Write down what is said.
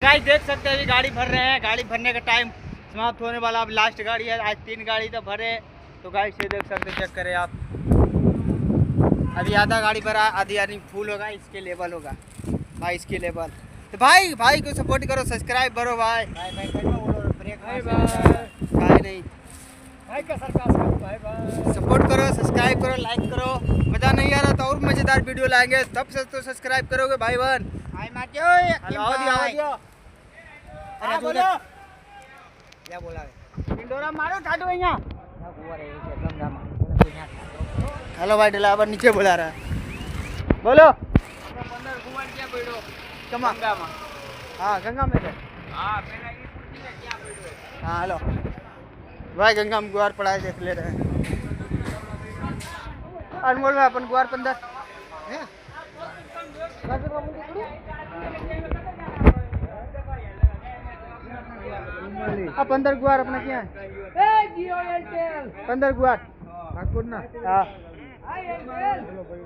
Guys देख सकते हैं अभी गाड़ी भर रहे हैं। गाड़ी भरने का टाइम समाप्त होने वाला। अब लास्ट गाड़ी है, आज 3 गाड़ी तो भरे। तो गाइस ये देख सकते हैं, चेक करें आप। अभी आधा गाड़ी भरा, आधी आधी फुल होगा। इसके लेवल होगा भाई, इसके लेवल। तो भाई को सपोर्ट करो, सब्सक्राइब करो भाई। भाई नहीं भाई का सरकार भाई सपोर्ट करो, सब्सक्राइब करो, लाइक करो। मज़ा नहीं आ रहा तो और मज़ेदार वीडियो लाएंगे, तब से तो सब्सक्राइब करोगे भाई बहन। भाई अरे बोलो क्या बोला इंडोरा मारो ठाडो અહીંયા हेलो भाई ड्राइवर नीचे बुला रहा है, बोलो। અંદર ગુવાડ ક્યાં પડ્યો कमा ગંગામાં हाँ गंगा में है। હા પેલા ઈ પૂછી ને ક્યાં પડ્યો हाँ हेलो भाई, गंगा में गुआर पड़ा है, देख ले रहे हैं। अनमोल में अपन गुआर 15 है। अब 15 गुआर अपना क्या है? એ જીઓ એરટેલ 15 गुआर ઠાકોર ના हाँ આ એરટેલ 1.5